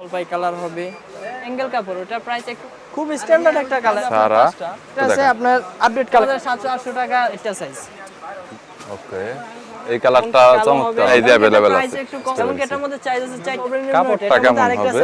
জলপাই কালার হবে, অ্যাঙ্গেল কাপড়, ওটার প্রাইস একটু খুব স্ট্যান্ডার্ড একটা কালার। সারা এটা আছে আপনার আপডেট কালার 700-800 টাকা এটা সাইজ। ওকে, এই কালারটা চমৎকার, এই যে अवेलेबल আছে। একটু কম, যেমন এটার মধ্যে চাইজ আছে 4 কাপড়টা কেমন হবে?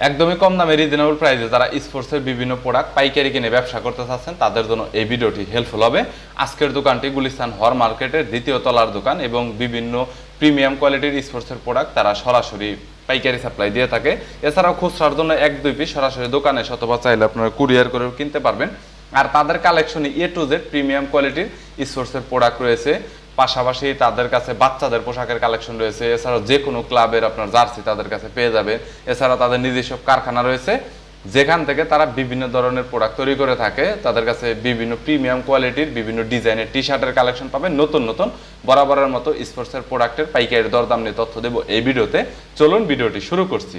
একদমই কম দামে রিজনেবল প্রাইসে যারা স্পোর্টসের বিভিন্ন প্রোডাক্ট পাইকারি কিনে ব্যবসা করতে চাচ্ছেন তাদের জন্য এই ভিডিওটি হেল্পফুল হবে। আজকের দোকানটি গুলিস্তান হর মার্কেটের দ্বিতীয় তলার দোকান এবং বিভিন্ন প্রিমিয়াম কোয়ালিটির স্পোর্টসের প্রোডাক্ট তারা সরাসরি পাইকারি সাপ্লাই দিয়ে থাকে। এছাড়াও খুচরার জন্য 1-2 পিস সরাসরি দোকানে অথবা চাইলে আপনারা কুরিয়ার করেও কিনতে পারবেন। আর তাদের কালেকশনে A to Z প্রিমিয়াম কোয়ালিটির স্পোর্টসের প্রোডাক্ট রয়েছে, পাশাপাশি তাদের কাছে বাচ্চাদের পোশাকের কালেকশন রয়েছে। এছাড়াও যে কোনো ক্লাবের আপনার জার্সি তাদের কাছে পেয়ে যাবে। এছাড়া তাদের নিজস্ব কারখানা রয়েছে যেখান থেকে তারা বিভিন্ন ধরনের প্রোডাক্ট তৈরি করে থাকে। তাদের কাছে বিভিন্ন প্রিমিয়াম কোয়ালিটির বিভিন্ন ডিজাইনের টি শার্টের কালেকশন পাবেন, নতুন নতুন বরাবরের মতো স্পোর্টসের প্রোডাক্টের পাইকারি দরদাম নিয়ে তথ্য দেবো এই ভিডিওতে। চলুন ভিডিওটি শুরু করছি।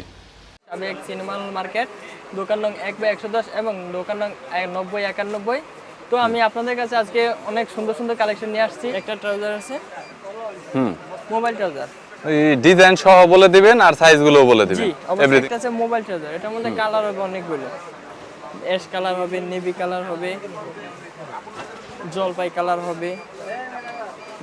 সাবেক সিনেমা মার্কেট, দোকান নং 1/110 এবং দোকান নং 90-91। তো আমি আপনাদের কাছে আজকে অনেক সুন্দর সুন্দর কালেকশন নিয়ে আসছি। একটা ট্রাউজার আছে, মোবাইল ট্রাউজার, এই ডিজাইন সহ বলে দিবেন আর সাইজগুলোও বলে দিবেন। জি অবশ্যই। এটা আছে মোবাইল ট্রাউজার, এটার মধ্যে কালার হবে অনেকগুলো। অ্যাশ কালার হবে, নেভি কালার হবে, জলপাই কালার হবে,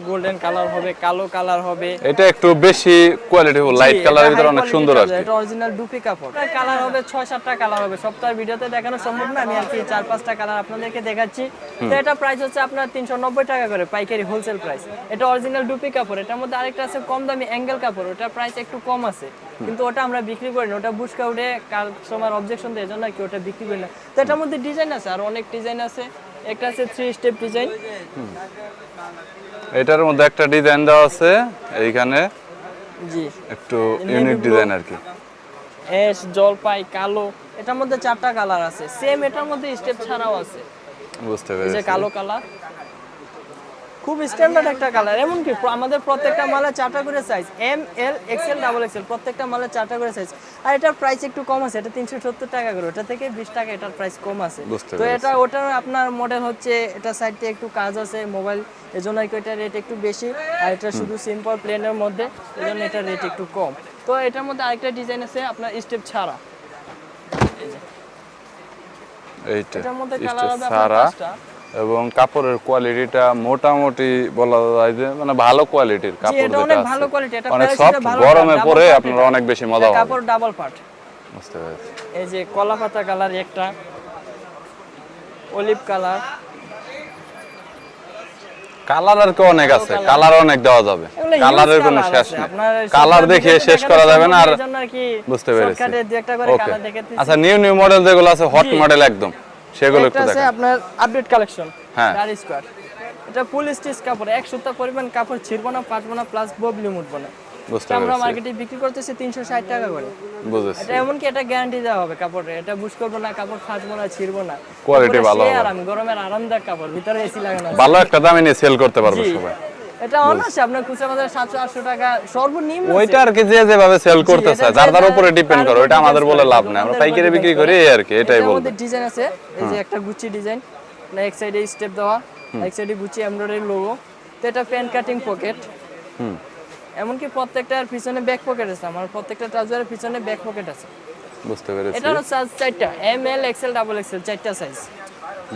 গোল্ডেন কালার হবে, কালো কালার হবে। এটা একটু বেশি কোয়ালিটি লাইট কালারের ভিতরে অনেক সুন্দর আছে। এটা অরিজিনাল ডুপি কাপড়। এটা কালার হবে 6-7টা কালার হবে। সপ্তাহের ভিডিওতে দেখানো সম্ভব না, আমি আর কি 4-5টা কালার আপনাদেরকে দেখাচ্ছি। তো এটা প্রাইস হচ্ছে আপনার 390 টাকা করে পাইকারি হোলসেল প্রাইস। এটা অরিজিনাল ডুপি কাপড়। এটার মধ্যে আরেকটা আছে কম দামি অ্যাঙ্গেল কাপড়, ওটা প্রাইস একটু কম আছে, কিন্তু ওটা আমরা বিক্রি করি না। ওটা বুশকা উঠে কাস্টমার অবজেকশন দেয়, এজন্য কি ওটা বিক্রি করি না। তো এটার মধ্যে ডিজাইন আছে, আর অনেক ডিজাইন আছে। একটা আছে 3 স্টেপ ডিজাইন। এটার মধ্যে একটা ডিজাইন দেওয়া আছে এইখানে, জি একটু ইউনিক ডিজাইন আর কি। অ্যাশ, জলপাই, কালো, এটার মধ্যে 4টা কালার আছে। সেম এটার মধ্যে স্টেপ ছাড়াও আছে। বুঝতে এই যে পেরেছি। কালো কালার, খুব স্ট্যান্ডার্ড একটা কালার। এমন কি আমাদের প্রত্যেকটা মালে 4টা করে size, M, L, XL, double Excel, প্রত্যেকটা মালে 4টা করে সাইজ। আর এটার প্রাইস একটু কম আছে, এটা 370 টাকা করে, ওটা থেকে 20 টাকা এটার প্রাইস কম আছে। তো এটা ওটার আপনার মডেল হচ্ছে, এটা সাইডে একটু কাজ আছে মোবাইল, এজন্য এটা রেট একটু বেশি। আর এটা শুধু সিম্পল প্লেনের মধ্যে, এজন্য এটা রেট একটু কম। তো এটার মধ্যে আরেকটা ডিজাইন আছে আপনার স্টেপ ছাড়া। এই যে এইটা এটার মধ্যে কালার হবে আপনার সারা, 5টা। এবং কাপড়ের কোয়ালিটিটা মোটামুটি বলা যায় যে মানে ভালো কোয়ালিটির কাপড়। এটা অনেক ভালো কোয়ালিটি, এটা অনেক প্রাইস সফট, ভালো, গরমে পরে আপনারা অনেক বেশি মজা হবে। কাপড় ডাবল পার্ট। বুঝতে পেরেছি। এই যে কলা পাতা কালার একটা, অলিভ কালার, কালার আর কি অনেক আছে, কালার অনেক দেওয়া যাবে, কালারের কোনো শেষ নেই। কালার দেখে শেষ করা যাবে না। আর বুঝতে পেরেছি। আচ্ছা, নিউ মডেল যেগুলো আছে, হট মডেল একদম, সেগুলো একটু দেখান। দেখান। আপনার আপডেট কালেকশন, হ্যাঁ, ডার স্কয়ার। এটা ফুল স্টিচ কাপড়, এক সুতা পরিমাণ কাপড় ছিড়বো না, ফাটবো না, প্লাস ববলি মুটবো না। বুঝতে আমরা পেরেছি। মার্কেটে বিক্রি করতেছি 360 টাকা করে। বুঝেছি। এটা এমন কি এটা গ্যারান্টি দেওয়া হবে কাপড়ে, এটা বুশ করবো না, কাপড় ফাটবো না, ছিড়বো না, কোয়ালিটি ভালো হবে। আর আমি গরমের আরামদায়ক কাপড়, ভিতরে এসি লাগানো আছে। ভালো একটা দামে নিয়ে সেল করতে পারবে সবাই। এটা অনায়াসে আপনার খুচরা বাজারে 700-800 টাকা সর্বনিম্ন। ওইটা আর কি যে যেভাবে সেল করতেছে যার উপরে ডিপেন্ড করে, ওইটা আমাদের বলে লাভ নাই, আমরা পাইকারি বিক্রি করি এই আর কি, এটাই বলবো। আমাদের ডিজাইন আছে, এই যে একটা গুচি ডিজাইন, না এক সাইডে স্টেপ দেওয়া, এক সাইডে গুচি এমব্রয়ডারি লোগো। তো এটা প্যান কাটিং পকেট। এমনকি প্রত্যেকটার পিছনে ব্যাক পকেট আছে, আমার প্রত্যেকটা ট্রাউজারের পিছনে ব্যাক পকেট আছে। বুঝতে পেরেছি। এটারও সাইজ 4টা, M, L, XL, double XL, 4টা সাইজ,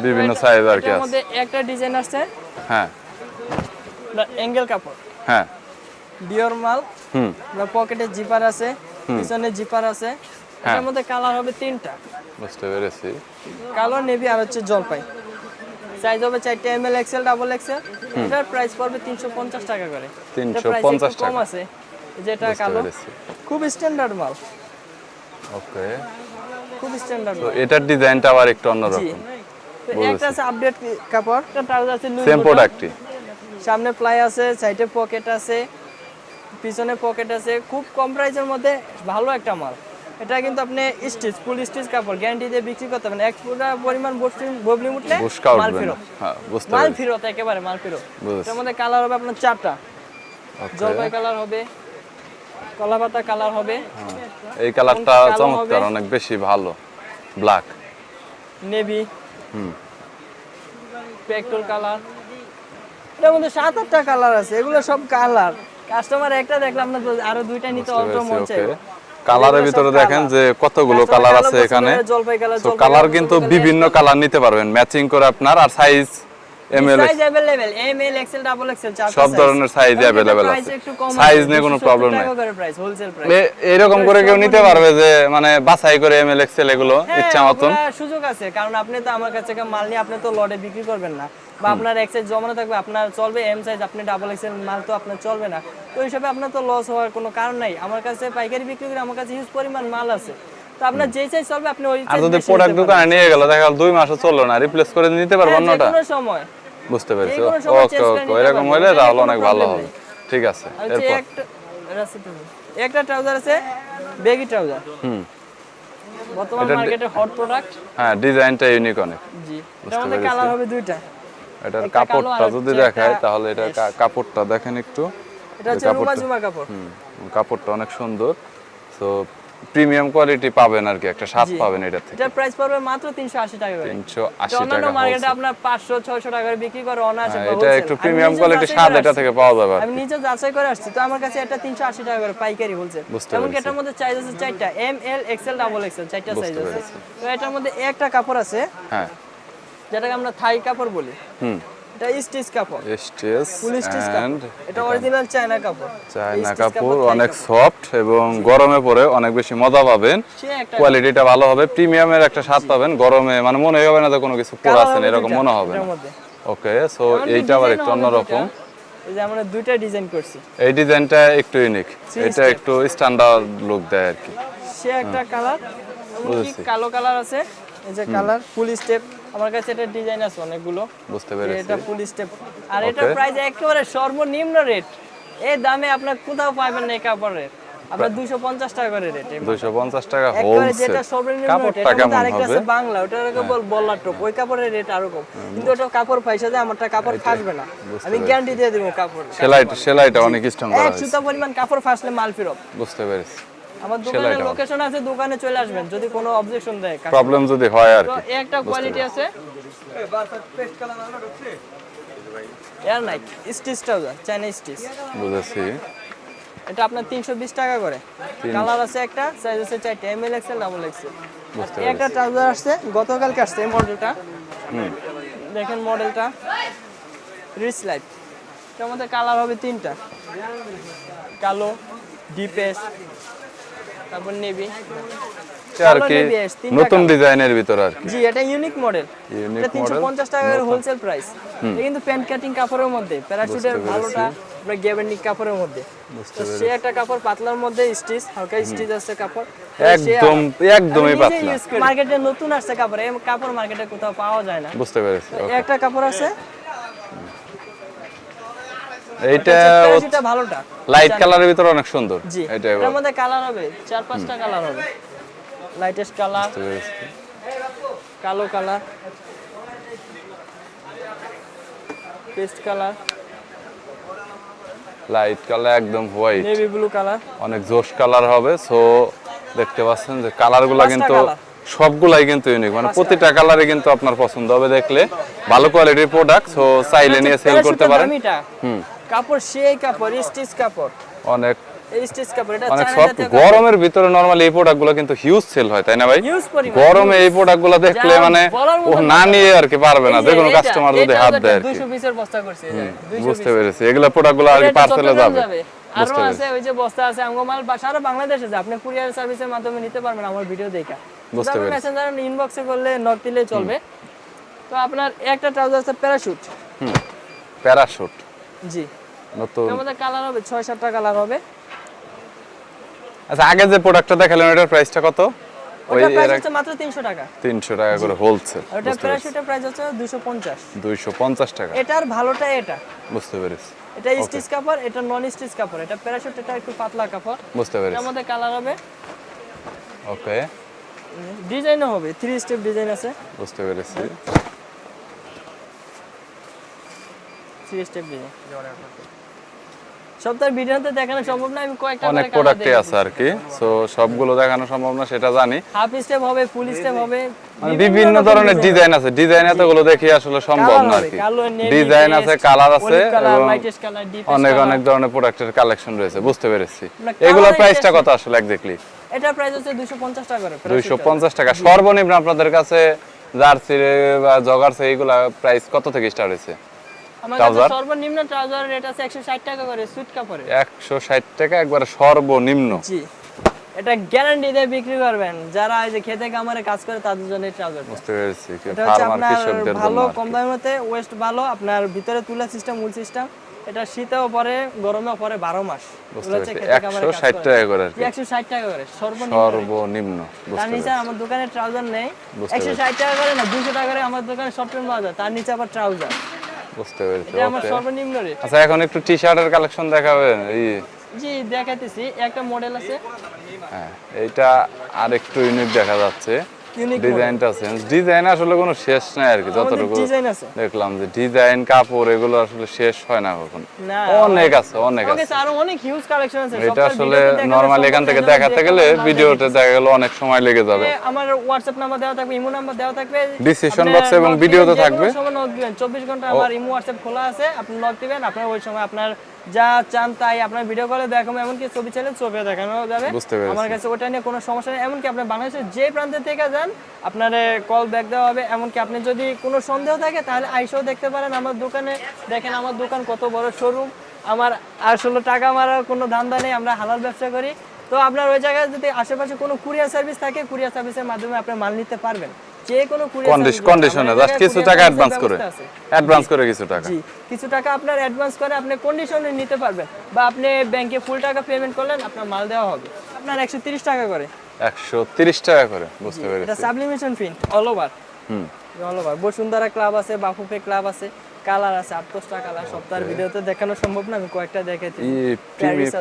বিভিন্ন সাইজ আর কি এর আছে। মধ্যে একটা ডিজাইন আছে, হ্যাঁ অ্যাঙ্গেল কাপড়, হ্যাঁ, ডিওর মাল। পকেটে জিপার আছে, পিছনে জিপার আছে। এর মধ্যে কালার হবে 3টা। বুঝতে পেরেছি। কালো, নেভি আর হচ্ছে জলপাই। সাইজ হবে 4টা, M, L, XL, double Excel. এটার প্রাইস পড়বে 350 টাকা করে। 350 টাকা কম আছে, যেটা কালো, খুব স্ট্যান্ডার্ড মাল। ওকে, খুব স্ট্যান্ডার্ড। তো এটার ডিজাইনটা আবার একটু অন্যরকম। তো একটা আছে আপডেট কাপড়, একটা ট্রাউজার আছে লুজ সেম প্রোডাক্টই। সামনে প্লাই আছে, সাইডে পকেট আছে, পিছনে পকেট আছে। খুব কম প্রাইসের মধ্যে ভালো একটা মাল। এটা কিন্তু আপনি স্টিচ, ফুল স্টিচ কাপড়, গ্যারান্টি দিয়ে বিক্রি করতে পারেন। এক পুরো পরিমাণ ববলি মুটলে মাল ফেরত। হ্যাঁ, বুঝতে মাল পেরেছি। ফেরত, একেবারে মাল ফেরত। এর মধ্যে কালার হবে আপনার 4টা। জলপাই কালার হবে, কলা পাতা কালার হবে। এই কালারটা চমৎকার, অনেক বেশি ভালো। Black, navy, petrol colour. এর মধ্যে 7-8টা কালার আছে, এগুলো সব কালার। কাস্টমার একটা দেখলাম না, আরো 2টা নিতে অল্প মন চাই। কালারের ভিতরে দেখেন যে কতগুলো কালার আছে এখানে। জলপাই কালার, তো কালার কিন্তু বিভিন্ন কালার নিতে পারবেন ম্যাচিং করে আপনার, আর size ML size available ML XL double XL চার সব ধরনের সাইজ अवेलेबल আছে, সাইজ নিয়ে কোনো প্রবলেম নাই। প্রাইস হোলসেল প্রাইস এরকম করে কেউ নিতে পারবে যে মানে বাছাই করে এমএল এক্সেল এগুলো ইচ্ছা মতন সুযোগ আছে, কারণ আপনি তো আমার কাছে মাল নিয়ে আপনি তো লটে বিক্রি করবেন না, বা আপনার এক সাইজ জমানো থাকবে, আপনার চলবে এম সাইজ, আপনি ডাবল এক্সেল মাল তো আপনার চলবে না, তো এই হিসাবে আপনার তো লস হওয়ার কোনো কারণ নাই। আমার কাছে পাইকারি বিক্রি করে আমার কাছে হিউজ পরিমাণ মাল আছে, তো আপনার যেই সাইজ চলবে আপনি ওই আর যদি প্রোডাক্ট দোকানে নিয়ে গেল দেখা গেল 2 মাসও চললো না, রিপ্লেস করে নিতে পারবেন না ওটা কোনো সময়। বুঝতে পেরেছি। ওকে ওকে, এরকম হলে তাহলে অনেক ভালো হবে। ঠিক আছে, এরপর একটা ট্রাউজার আছে বেগি ট্রাউজার, বর্তমান মার্কেটে হট প্রোডাক্ট। হ্যাঁ, ডিজাইনটা ইউনিক অনেক। জি, এটার মধ্যে কালার হবে দুইটা। এটার কাপড়টা যদি দেখায় তাহলে এটার কাপড়টা দেখেন একটু, এটা হচ্ছে রুমা জুমা কাপড়। কাপড়টা অনেক সুন্দর, তো প্রিমিয়াম কোয়ালিটি পাবেন আর কি, একটা স্বাদ পাবেন এটা থেকে। এটার প্রাইস পড়বে মাত্র 380 টাকা করে। 380 অন্যান্য টাকা মার্কেটে আপনার 500 600 টাকা করে বিক্রি করে অনায়াসে। এটা একটু প্রিমিয়াম কোয়ালিটি স্বাদ এটা থেকে পাওয়া যাবে। আমি নিজে যাচাই করে আসছি, তো আমার কাছে এটা 380 টাকা করে পাইকারি হোলসেল। এমনকি এটার মধ্যে সাইজ আছে 4টা, M L XL double XL, 4টা সাইজ আছে। তো এটার মধ্যে একটা কাপড় আছে, হ্যাঁ, যেটাকে আমরা থাই কাপড় বলি। এটা স্টিচ কাপড়, স্টিচ ফুল স্টিচ কাপড়। এটা অরিজিনাল চায়না কাপড়। চায়না কাপড়, অনেক সফট এবং গরমে পরে অনেক বেশি মজা পাবেন। কোয়ালিটিটা ভালো হবে, প্রিমিয়ামের একটা স্বাদ পাবেন। গরমে মানে মনে হবে না যে কোনো কিছু পরা আছে এরকম মনে হবে না। ওকে, সো এইটা আবার একটু অন্যরকম। এই যে আমরা দুইটা ডিজাইন করছি। এই ডিজাইনটা একটু ইউনিক, এটা একটু স্ট্যান্ডার্ড লুক দেয় আর কি। সে একটা কালার, এমনকি কালো কালার আছে। এই যে কালার ফুল স্টেপ, আমার কাছে এটা ডিজাইন আছে অনেকগুলো। বুঝতে পেরেছি, এটা ফুল স্টেপ। আর এটা প্রাইস একেবারে সর্বনিম্ন রেট, এই দামে আপনার কোথাও পাবেন না এই কাপড়ের। আপনার 250 টাকা করে রেট। 250 টাকা একেবারে হোলসেল। যেটা সর্বনিম্ন রেট। কাপড়টা কেমন আরেকটা হবে? আছে বাংলা, ওটাকে বল বল্লা টপ, ওই কাপড়ের রেট আরো কম, কিন্তু ওটা কাপড় পয়সা দেয়, আমারটা কাপড় ফাটবে না, আমি গ্যারান্টি দিয়ে দেব। কাপড় সেলাইটা অনেক স্ট্রং করা এক আছে, সুতা পরিমাণ কাপড় ফাটলে মাল ফেরত। বুঝতে পেরেছি। আমার দোকানের লোকেশন আছে, দোকানে চলে আসবেন যদি কোনো অবজেকশন দেয়, প্রবলেম যদি হয় আর তো কি। একটা কোয়ালিটি আছে এয়ার নাইক স্টিচ ট্রাউজার, চাইনা স্টিচ। বুঝেছি। এটা আপনার 320 টাকা করে। কালার আছে একটা, সাইজ আছে 4টা, M L XL double XL. একটা ট্রাউজার আসছে গতকালকে আসছে, এই মডেলটা দেখেন, মডেলটা রিচ লাইট। এটার মধ্যে কালার হবে 3টা, কালো, ডিপ অ্যাশ, তারপর নেভি আর কি, নতুন ডিজাইনের ভিতর আর কি। জি, এটা ইউনিক মডেল। এটা 350 টাকা করে হোলসেল প্রাইস। এটা কিন্তু প্যান্ট কাটিং কাপড়ের মধ্যে, প্যারাশুটের ভালোটা পুরো গ্যাবার্নিক কাপড়ের মধ্যে। তো সে একটা কাপড় পাতলার মধ্যে স্টিচ, হালকা স্টিচ আছে কাপড়, একদমই পাতলা। মার্কেটে নতুন আসছে কাপড়, এই কাপড় মার্কেটে কোথাও পাওয়া যায় না। বুঝতে পেরেছি। একটা কাপড় আছে, এইটা ভালোটা লাইট কালারের ভিতর অনেক সুন্দর। জি, এর মধ্যে কালার হবে 4-5টা কালার হবে। লাইটেস্ট কালার, কালো colour, paste colour, light colour, একদম হোয়াইট, নেভি ব্লু কালার, অনেক জোশ কালার হবে। সো দেখতে পাচ্ছেন যে কালারগুলো কিন্তু সবগুলাই কিন্তু ইউনিক, মানে প্রতিটা কালারে কিন্তু আপনার পছন্দ হবে দেখলে। ভালো কোয়ালিটির প্রোডাক্ট, সো চাইলে নিয়ে সেল করতে পারেন। কাপড় সেই কাপড়, স্টিচ কাপড়, অনেক এই স্টিচ কাপড়। এটা অনেক সফট। গরমের ভিতরে নরমালি এই প্রোডাক্টগুলো কিন্তু হিউজ সেল হয়, তাই না ভাই? গরমে এই প্রোডাক্টগুলো দেখলে মানে ও না নিয়ে আর কি পারবে না, যে কোনো কাস্টমার যদি হাত দেয় আর কি। 200 পিসের বস্তা করছে, বুঝতে পেরেছি। এগুলা প্রোডাক্টগুলো আর কি পার্সেলে যাবে। আরো আছে ওই যে বস্তা আছে, আমগো মাল সারা বাংলাদেশে যায়, আপনি কুরিয়ার সার্ভিসের মাধ্যমে নিতে পারবেন আমার ভিডিও দেখা। বুঝতে পেরেছি। মেসেঞ্জার ইনবক্সে করলে নক দিলেই চলবে। তো আপনার একটা ট্রাউজার আছে প্যারাশুট। প্যারাশুট, জি, নতুন। এর মধ্যে কালার হবে 6-7টা কালার হবে। আচ্ছা, আগে যে প্রোডাক্টটা দেখালেন এটার প্রাইসটা কত? ওটা প্রাইস হচ্ছে মাত্র 300 টাকা। 300 টাকা করে হোলসেল। ওটা প্যারাশুটের প্রাইস হচ্ছে 250। 250 টাকা। এটার ভালোটা এটা। বুঝতে পেরেছি। এটা স্টিচ কাপড়, এটা নন স্টিচ কাপড়। এটা প্যারাশুট, এটা একটু পাতলা কাপড়। বুঝতে পেরেছি। এর মধ্যে কালার হবে। ওকে। ডিজাইনও হবে, 3 স্টেপ ডিজাইন আছে। বুঝতে পেরেছি। 3 স্টেপ ডিজাইন। সপ্তাহের ভিডিওতে দেখানো সম্ভব না, আমি কয়েকটা অনেক করে প্রোডাক্টই আছে আর কি, সো সবগুলো দেখানো সম্ভব না সেটা জানি। হাফ স্টেপ হবে, ফুল স্টেপ হবে, মানে বিভিন্ন ধরনের ডিজাইন আছে, ডিজাইন এতগুলো দেখি আসলে সম্ভব না আর কি। ডিজাইন আছে, কালার আছে এবং অনেক অনেক ধরনের প্রোডাক্টের কালেকশন রয়েছে, বুঝতে পেরেছি। এগুলোর প্রাইসটা কত আসলে এক্স্যাক্টলি? এটা প্রাইস হচ্ছে 250 টাকা করে। 250 টাকা সর্বনিম্ন আপনাদের কাছে জার্সি বা জগার্সি এইগুলা প্রাইস কত থেকে স্টার্ট হয়েছে? আমার কাছে সর্বনিম্ন ট্রাউজার রেট আছে 160 টাকা করে সুইট কাপড়ে। 160 টাকা একবারে সর্বনিম্ন। জি, এটা গ্যারান্টি দিয়ে বিক্রি করবেন যারা এই যে খেতে কামারে কাজ করে তাদের জন্য এই ট্রাউজার। বুঝতে পেরেছি, এটা হচ্ছে আপনার ভালো কম দামের মধ্যে, ওয়েস্ট ভালো, আপনার ভিতরে তুলা সিস্টেম, উল সিস্টেম। এটা শীতেও পরে, গরমেও পরে 12 মাস। বুঝতে পেরেছি, 160 টাকা করে আর কি। 160 টাকা করে সর্বনিম্ন। তার নিচে আমার দোকানে ট্রাউজার নেই। 160 টাকা করে না, 200 টাকা করে আমার দোকানে শর্ট প্যান্ট পাওয়া যায়, তার নিচে আবার ট্রাউজার। বুঝতে পেরেছি, এটা আমার সর্বনিম্ন রেট। আচ্ছা, এখন একটু টি-শার্টের কালেকশন দেখাবেন? জি, দেখাইতেছি। একটা মডেল আছে, হ্যাঁ, এইটা আরেকটু ইউনিক দেখা যাচ্ছে। ডিজাইনটা চেঞ্জ, ডিজাইন আসলে কোনো শেষ নাই আর কি, যতটুকু দেখলাম যে ডিজাইন কাপড় এগুলো আসলে শেষ হয় না কখন, অনেক আছে অনেক আছে। আরো অনেক হিউজ কালেকশন আছে। এটা আসলে নরমালি এখান থেকে দেখাতে গেলে ভিডিওতে দেখা গেল অনেক সময় লেগে যাবে। আমার হোয়াটসঅ্যাপ নাম্বার দেওয়া থাকবে, ইমো নাম্বার দেওয়া থাকবে ডিসক্রিপশন বক্সে এবং ভিডিওতে থাকবে। 24 ঘন্টা আমার ইমো হোয়াটসঅ্যাপ খোলা আছে, আপনি নক দিবেন, আপনার ওই সময় আপনার যা চান তাই আপনার ভিডিও কলে দেখাবো, এমনকি ছবি চাইলে ছবিও দেখানো যাবে আমার কাছে, ওটা নিয়ে কোনো সমস্যা নেই। এমনকি আপনি বাংলাদেশের যে প্রান্তে থেকে যান আপনার কল ব্যাক দেওয়া হবে। এমনকি আপনি যদি কোনো সন্দেহ থাকে তাহলে আইসেও দেখতে পারেন আমার দোকানে। দেখেন আমার দোকান কত বড় শোরুম, আমার আসলে টাকা মারার কোনো ধান্দা নেই, আমরা হালাল ব্যবসা করি। তো আপনার ওই জায়গায় যদি আশেপাশে কোনো কুরিয়ার সার্ভিস থাকে, কুরিয়ার সার্ভিসের মাধ্যমে আপনি মাল নিতে পারবেন। যে কোনো কন্ডিশনে জাস্ট কিছু টাকা অ্যাডভান্স করে কিছু টাকা, জি, কিছু টাকা আপনার অ্যাডভান্স করে আপনি কন্ডিশনে নিতে পারবেন, বা আপনি ব্যাংকে ফুল টাকা পেমেন্ট করলেন, আপনার মাল দেওয়া হবে। আপনার 130 টাকা করে। 130 টাকা করে, বুঝতে পেরেছি। এটা sublimation print all over. All over. Bashundhara club আছে, বাফুফে ক্লাব আছে, কালার আছে 8-10টা কালার। সপ্তাহের ভিডিওতে দেখানো সম্ভব না, আমি কয়েকটা দেখাইছি।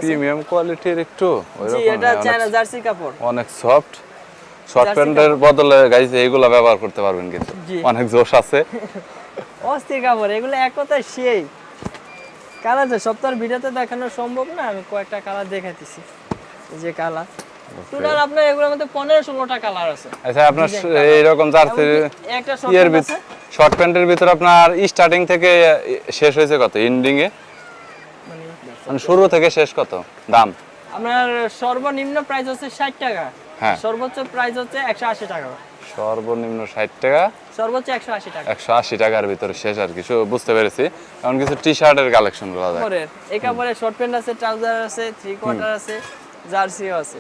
প্রিমিয়াম কোয়ালিটির একটু জি, এটা চায়না জার্সি কাপড়, অনেক সফট। শর্ট প্যান্টের বদলে গাইস এইগুলা ব্যবহার করতে পারবেন, কিন্তু অনেক জোশ আছে। অস্থির কাপড় এগুলো, এক কথায় সেই কালার আছে। সপ্তাহের ভিডিওতে দেখানো সম্ভব না, আমি কয়েকটা কালার দেখাইতেছি। এই যে কালার টোটাল আপনার এগুলোর মধ্যে 15-16টা কালার আছে। আচ্ছা, আপনার এইরকম জার্সি একটা শর্ট প্যান্টের ভিতর আপনার স্টার্টিং থেকে শেষ হয়েছে কত, এন্ডিং এ মানে শুরু থেকে শেষ কত দাম? আপনার সর্বনিম্ন প্রাইস হচ্ছে 60 টাকা, হ্যাঁ, সর্বোচ্চ প্রাইস হচ্ছে 180 টাকা। সর্বনিম্ন 60 টাকা, সর্বোচ্চ 180 টাকা। 180 টাকার ভিতরে শেষ আর কি, বুঝতে পেরেছি। এখন কিছু টি-শার্টের কালেকশন গুলো আছে। এই কাপড়ে শর্ট প্যান্ট আছে, ট্রাউজার আছে, থ্রি কোয়ার্টার আছে, জার্সিও আছে।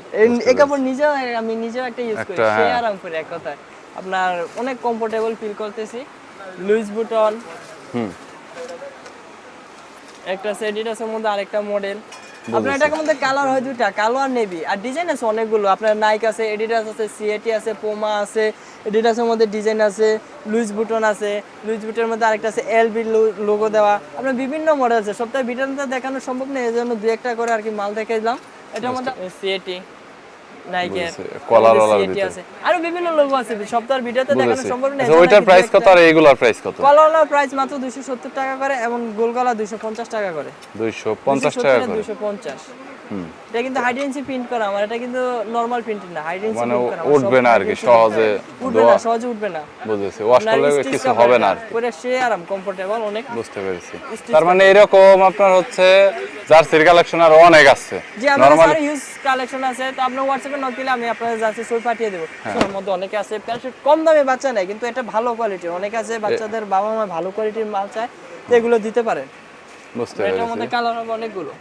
এই কাপড় নিজেও আমি নিজেও একটা ইউজ করি, সে আরাম করে, এক কথায় আপনার অনেক কমফোর্টেবল ফিল করতেছি। লুইস বুটন, একটা এডিডাসের মধ্যে আরেকটা মডেল। আপনার এটার মধ্যে কালার হয় দুইটা, কালো আর নেভি, আর ডিজাইন আছে অনেকগুলো। আপনার নাইক আছে, এডিডাস আছে, সিএটি আছে, পোমা আছে, এডিডাসের মধ্যে ডিজাইন আছে, লুইস বুটন আছে, লুইস বুটনের মধ্যে আরেকটা আছে এলবি লোগো দেওয়া। আপনার বিভিন্ন মডেল আছে, সপ্তাহে ভিডিওতে দেখানো সম্ভব নেই, এই জন্য 2-1টা করে আর কি মাল দেখে দিলাম। এটার মধ্যে সিএটি, নাইকের সিএটি আছে, আরো বিভিন্ন লোগো আছে, সপ্তাহের ভিডিওতে দেখানো সম্ভব নেই। ওইটার প্রাইস কত আর এইগুলোর প্রাইস কত? কলার প্রাইস মাত্র 270 টাকা করে, এবং গোলগলা 250 টাকা করে। 250 টাকা করে, 250। এটা কিন্তু হাইডেন্সি প্রিন্ট করা, আমার এটা কিন্তু নরমাল প্রিন্ট না, হাইডেন্সি মানে প্রিন্ট করা। উঠবে না আর কি, সহজে উঠবে না, বুঝেছি। ওয়াশ করলে কিছু হবে না আর পরে সে আরাম, কমফোর্টেবল অনেক। বুঝতে পেরেছি। তার মানে এরকম আপনার হচ্ছে জার্সির কালেকশন আর অনেক আছে। জি, আমার কাছে হিউজ কালেকশন আছে। তো আপনি হোয়াটসঅ্যাপে নক দিলে আমি আপনাদের জার্সি ছবি পাঠিয়ে দেব। এর মধ্যে অনেকে আছে প্যান্ট কম দামে বাচ্চা নেয়, কিন্তু এটা ভালো কোয়ালিটির। অনেকে আছে বাচ্চাদের বাবা মা ভালো কোয়ালিটির মাল চায়, তো এগুলো দিতে পারেন। বুঝতে পেরেছি। এটার মধ্যে কালার হবে অনেকগুলো,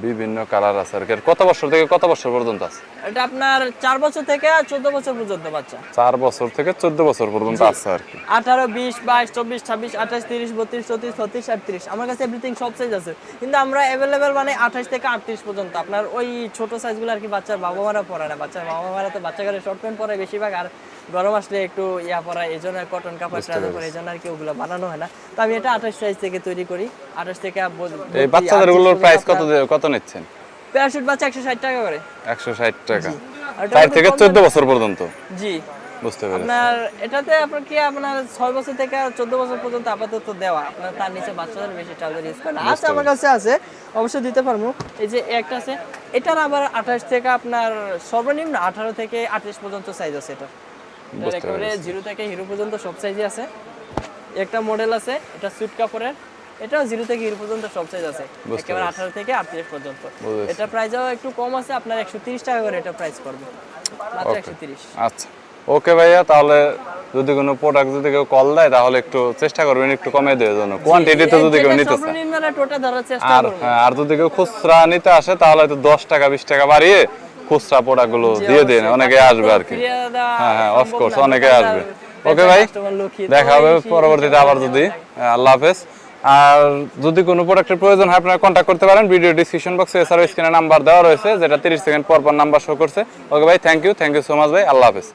বিভিন্ন কালার আছে। আর কত বছর থেকে কত বছর পর্যন্ত আছে? এটা আপনার 4 বছর থেকে 14 বছর পর্যন্ত বাচ্চা। 4 বছর থেকে 14 বছর পর্যন্ত আছে আর কি। 18, 20, 22, 24, 26, 28, 30, 32, 34, 36, 38 আমার কাছে এভরিথিং সব সাইজ আছে, কিন্তু আমরা अवेलेबल মানে 28 থেকে 38 পর্যন্ত। আপনার ওই ছোট সাইজগুলো আর কি বাচ্চার বাবা মারা পরে না, বাচ্চার বাবা মারা তো বাচ্চা গালে শর্ট প্যান্ট পরে বেশিরভাগ, আর গরম আসলে একটু ইয়া পরা, এইজন্য কটন কাপড় ট্রাউজার পরে, এইজন্য আর কি ওগুলো বানানো হয় না। তো আমি এটা 28 সাইজ থেকে তৈরি করি। 28 থেকে এই বাচ্চাদের গুলোর প্রাইস কত নিচ্ছেন? প্যারাশুট বাচ্চা 160 টাকা করে। 160 টাকা, 4 থেকে 14 বছর পর্যন্ত। জি, বুঝতে পেরেছি। আপনার এটাতে আপনার 6 বছর থেকে 14 বছর পর্যন্ত আপাতত দেওয়া, আপনার তার নিচে বাচ্চাদের বেশি ট্রাউজার ইউজ করে না। আছে আমার কাছে আছে, অবশ্যই দিতে পারবো। এই যে একটা আছে, এটার আবার 28 থেকে আপনার সর্বনিম্ন 18 থেকে 38 পর্যন্ত সাইজ আছে। এটা একেবারে 0 থেকে হিরো পর্যন্ত সব সাইজই আছে। একটা মডেল আছে, এটা সুইট কাপড়ের, এটা 0 থেকে হিরো পর্যন্ত সব সাইজ আছে, একেবারে 18 থেকে 38 পর্যন্ত। এটা প্রাইসও একটু কম আছে, আপনার 130 টাকা করে এটা প্রাইস পড়বে, মাত্র 130। আচ্ছা ওকে ভাইয়া, তাহলে যদি কোনো প্রোডাক্ট যদি কেউ কল দেয় তাহলে একটু চেষ্টা করবেন একটু কমিয়ে দেওয়ার জন্য, কোয়ান্টিটিতে যদি কেউ নিতে চায়। সর্বনিম্ন টোটা ধরার চেষ্টা আর করব। আর যদি কেউ খুচরা নিতে আসে তাহলে হয়তো 10 টাকা 20 টাকা বাড়িয়ে খুচরা প্রোডাক্টগুলো দিয়ে দিন, অনেকে আসবে আর কি। হ্যাঁ অফকোর্স অনেকে আসবে। ওকে ভাই, দেখা হবে পরবর্তীতে আবার যদি। আল্লাহ হাফেজ। আর যদি কোনো প্রোডাক্টের প্রয়োজন হয় আপনারা কন্ট্যাক্ট করতে পারেন, ভিডিও ডিসক্রিপশন বক্সে এছাড়াও স্ক্রিনে নাম্বার দেওয়া রয়েছে, যেটা 30 সেকেন্ড পর পর নাম্বার শো করছে। ওকে ভাই, থ্যাংক ইউ সো মাচ ভাই, আল্লাহ হাফেজ।